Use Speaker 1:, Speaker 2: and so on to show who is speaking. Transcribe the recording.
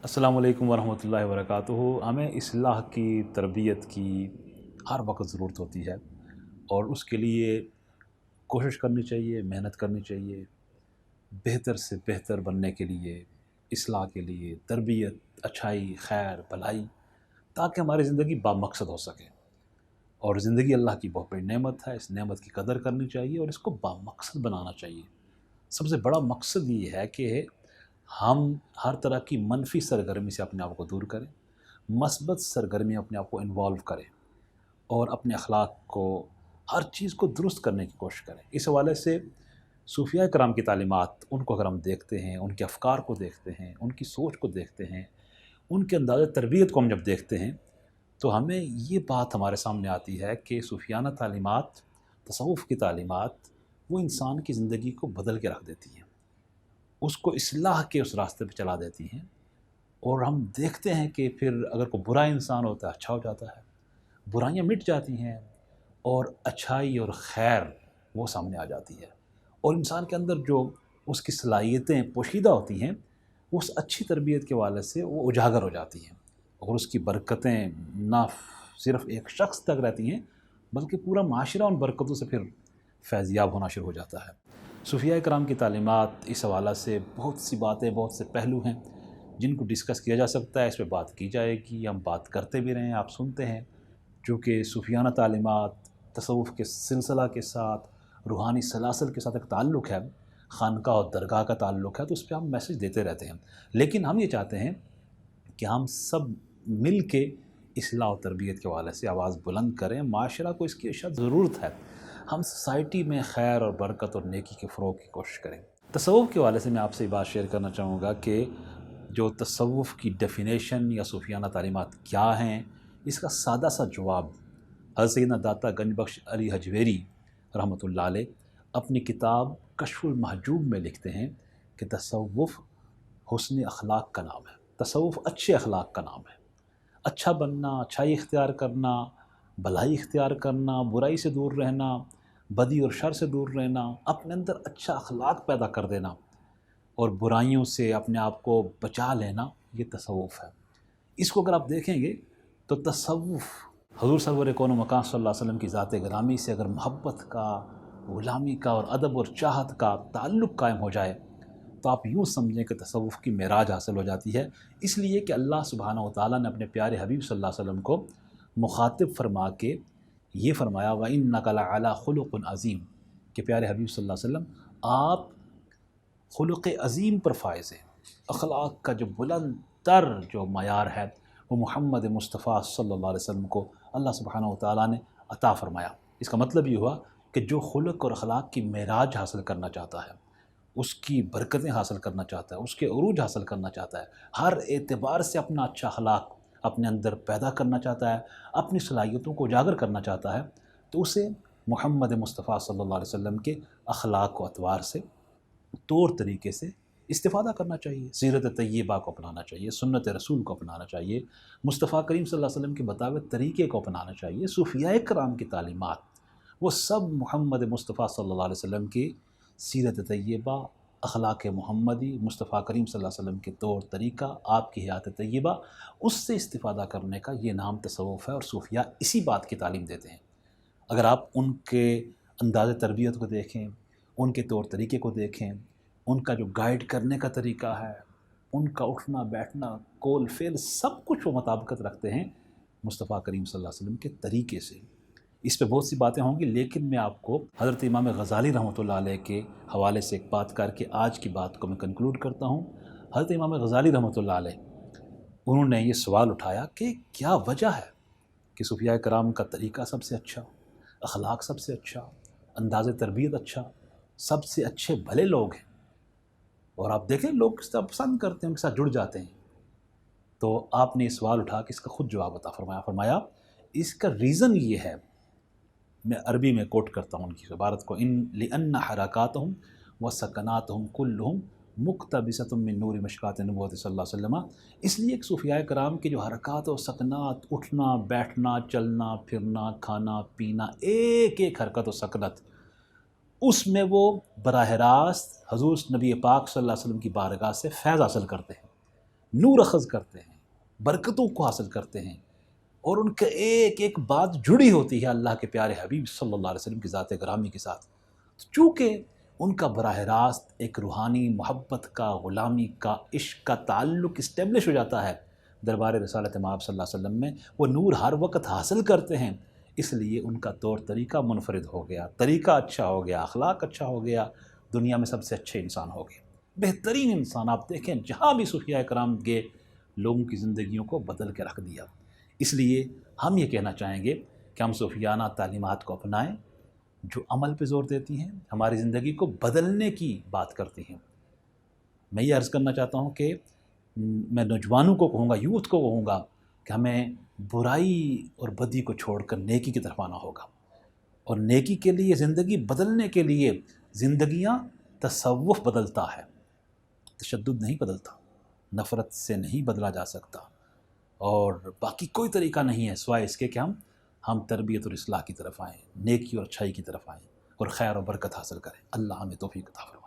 Speaker 1: अस्सलामु अलैकुम वरहमतुल्लाहि वबरकातुहू। हमें इस्लाह की तरबियत की हर वक्त ज़रूरत होती है और उसके लिए कोशिश करनी चाहिए, मेहनत करनी चाहिए, बेहतर से बेहतर बनने के लिए, इस्लाह के लिए, तरबियत, अच्छाई, खैर, भलाई, ताकि हमारी ज़िंदगी बामकसद हो सके। और ज़िंदगी अल्लाह की बहुत बड़ी नेमत है, इस नेमत की कदर करनी चाहिए और इसको बामकसद बनाना चाहिए। सबसे बड़ा मकसद ये है कि हम हर तरह की मनफी सरगर्मी से अपने आप को दूर करें, मस्बत सरगर्मी अपने आप को इन्वॉल्व करें और अपने अखलाक को, हर चीज़ को दुरुस्त करने की कोशिश करें। इस हवाले से सूफिया कराम की तालीमात, उनको अगर हम देखते हैं, उनके अफ़कार को देखते हैं, उनकी सोच को देखते हैं, उनके अंदाज़ तरबियत को हम जब देखते हैं, तो हमें ये बात हमारे सामने आती है कि सूफियाना तालीमात, तसव्वुफ़ की तालीमात, वो इंसान की ज़िंदगी को बदल के रख देती हैं, उसको इस्लाह के उस रास्ते पे चला देती हैं। और हम देखते हैं कि फिर अगर कोई बुरा इंसान होता है, अच्छा हो जाता है, बुराइयाँ मिट जाती हैं और अच्छाई और खैर वो सामने आ जाती है। और इंसान के अंदर जो उसकी सलाहियतें पोशीदा होती हैं, उस अच्छी तरबियत के हवाले से वो उजागर हो जाती हैं और उसकी बरकतें ना सिर्फ़ एक शख्स तक रहती हैं, बल्कि पूरा माशरा उन बरकतों से फिर फैज़याब होना शुरू हो जाता है। सूफिया कराम की तालीमात इस हवाला से बहुत सी बातें, बहुत से पहलू हैं जिनको डिस्कस किया जा सकता है, इस पे बात की जाएगी, हम बात करते भी रहें, आप सुनते हैं। चूँकि सूफियाना तालीमात तसव्वुफ़ के सिलसिला के साथ, रूहानी सलासल के साथ एक ताल्लुक़ है, ख़ानक़ाह और दरगाह का ताल्लुक़ है, तो उस पे हम मैसेज देते रहते हैं। लेकिन हम ये चाहते हैं कि हम सब मिल के इस्लाह और तरबियत के हवाले से आवाज़ बुलंद करें। माशरा को इसकी अशद ज़रूरत है। हम सोसाइटी में खैर और बरकत और नेकी के फ़रोग़ की कोशिश करें। तसव्वुफ़ के हवाले से मैं आपसे ये बात शेयर करना चाहूँगा कि जो तसव्वुफ़ की डेफ़िनेशन या सूफियाना तालीमात क्या हैं, इसका सादा सा जवाब हज़रत सैयदना दाता गंजबख्श अली हजवेरी रहमतुल्लाह अलैह अपनी किताब कश्फ़ुल महजूब में लिखते हैं कि तसव्वुफ़ हुस्न अखलाक का नाम है। तसव्वुफ़ अच्छे अखलाक का नाम है। अच्छा बनना, अच्छाई इख्तियार करना, भलाई इख्तियार करना, बुराई से दूर रहना, बदी और शर से दूर रहना, अपने अंदर अच्छा अखलाक पैदा कर देना और बुराइयों से अपने आप को बचा लेना, ये तसव्वुफ़ है। इसको अगर आप देखेंगे तो तसव्वुफ़ हुज़ूर सरवर कौन व मकान सल्लल्लाहु अलैहि वसल्लम की ज़ात गिरामी से अगर मोहब्बत का, ग़ुलामी का और अदब और चाहत का ताल्लुक़ कायम हो जाए, तो आप यूँ समझें कि तसव्वुफ़ की मेराज हासिल हो जाती है। इसलिए कि अल्लाह सुब्हानहू व तआला ने अपने प्यारे हबीब सल्लल्लाहु अलैहि वसल्लम को मुखातिब फरमा के ये फरमाया, व इन्नका लअला खुलुक़िन अज़ीम, कि प्यारे हबीब सल्लल्लाहु अलैहि वसल्लम आप खुलुक़ अज़ीम पर फ़ाइज़ हैं। अखलाक का जो बुलंद तर जो मयार है, वो मुहम्मद मुस्तफ़ा सल्लल्लाहु अलैहि वसल्लम को अल्लाह सुब्हानहू व तआला ने अता फ़रमाया। इसका मतलब ये हुआ कि जो खुलुक़ और अखलाक की मेराज हासिल करना चाहता है, उसकी बरकतें हासिल करना चाहता है, उसके उरूज हासिल करना चाहता है, हर एतबार से अपना अच्छा अखलाक अपने अंदर पैदा करना चाहता है, अपनी सलाहियतों को उजागर करना चाहता है, तो उसे मुहम्मद मुस्तफ़ा सल्लल्लाहु अलैहि वसल्लम के अखलाक व अतवार से तौर तरीके से इस्तिफ़ादा करना चाहिए, सीरत तय्यबा को अपनाना चाहिए, सुन्नत रसूल को अपनाना चाहिए, मुस्तफ़ा करीम सल्लल्लाहु अलैहि वसल्लम के बताए तरीक़े को अपनाना चाहिए। सूफ़िया कराम की तालीमात वो सब मुहम्मद मुस्तफ़ा सल्लल्लाहु अलैहि वसल्लम की सीरत तय्यबा, अखलाक मुहम्मदी, मुस्तफ़ा करीम सल्लल्लाहु अलैहि वसल्लम के तौर तरीक़ा, आपकी हयात तय्यबा, उससे इस्तिफ़ादा करने का ये नाम तसव्वुफ़ है और सूफ़िया इसी बात की तालीम देते हैं। अगर आप उनके अंदाज़ तरबियत को देखें, उनके तौर तरीक़े को देखें, उनका जो गाइड करने का तरीक़ा है, उनका उठना बैठना, कौल फ़ेल, सब कुछ वो मुताबिकत रखते हैं मुस्तफ़ा करीम सल्लल्लाहु अलैहि वसल्लम के तरीक़े से। इस पे बहुत सी बातें होंगी, लेकिन मैं आपको हज़रत इमाम ग़ज़ाली रहमतुल्लाह अलैह के हवाले से एक बात करके आज की बात को मैं कंक्लूड करता हूँ। हज़रत इमाम ग़ज़ाली रहमतुल्लाह अलैह, उन्होंने ये सवाल उठाया कि क्या वजह है कि सूफिया कराम का तरीक़ा सबसे अच्छा, अखलाक सबसे अच्छा, अंदाज़ तरबियत अच्छा, सबसे अच्छे भले लोग हैं और आप देखें लोग किस तरह पसंद करते हैं, उनके साथ जुड़ जाते हैं। तो आपने ये सवाल उठा के इसका खुद जवाब अता फ़रमाया। फ़रमाया इसका रीज़न ये है, मैं अरबी में कोट करता हूँ उनकी इबारत को, इन लिअन्ना हरकातहुम व सकनातहुम कुल्लुहुम मुक़्तबिसतुम मिन नूरि मिशकात नबुव्वत सल्लल्लाहु अलैहि वसल्लम। इसलिए कि सूफिया कराम के जो हरकात और सकनात, उठना बैठना, चलना फिरना, खाना पीना, एक एक हरकत और सकनत, उसमें वो बराह रास्त हज़ूर नबी पाक सल्लल्लाहु अलैहि वसल्लम की बारगाह से फ़ैज़ हासिल करते हैं। نور اخذ کرتے ہیں، برکتوں کو حاصل کرتے ہیں، اور ان کا ایک ایک بات جڑی ہوتی ہے اللہ کے پیارے حبیب صلی اللہ علیہ وسلم کی ذات گرامی کے ساتھ. چونکہ ان کا براہ راست ایک روحانی محبت کا، غلامی کا، عشق کا تعلق اسٹیبلش ہو جاتا ہے دربار رسالت مآب صلی اللہ علیہ وسلم میں، وہ نور ہر وقت حاصل کرتے ہیں. اس لیے ان کا طور طریقہ منفرد ہو گیا، طریقہ اچھا ہو گیا، اخلاق اچھا ہو گیا، دنیا میں سب سے اچھے انسان ہو گئے، بہترین انسان. آپ دیکھیں جہاں بھی صوفیاء کرام گئے لوگوں کی زندگیوں کو بدل کے رکھ دیا. اس لیے ہم یہ کہنا چاہیں گے کہ ہم صوفیانہ تعلیمات کو اپنائیں جو عمل پہ زور دیتی ہیں، ہماری زندگی کو بدلنے کی بات کرتی ہیں. میں یہ عرض کرنا چاہتا ہوں کہ میں نوجوانوں کو کہوں گا، یوتھ کو کہوں گا کہ ہمیں برائی اور بدی کو چھوڑ کر نیکی کی طرف آنا ہوگا، اور نیکی کے لیے، زندگی بدلنے کے لیے زندگیاں تصوف بدلتا ہے، تشدد نہیں بدلتا، نفرت سے نہیں بدلا جا سکتا، اور باقی کوئی طریقہ نہیں ہے سوائے اس کے کہ ہم تربیت اور اصلاح کی طرف آئیں، نیکی اور اچھائی کی طرف آئیں، اور خیر و برکت حاصل کریں. اللہ ہمیں توفیق عطا فرمائے.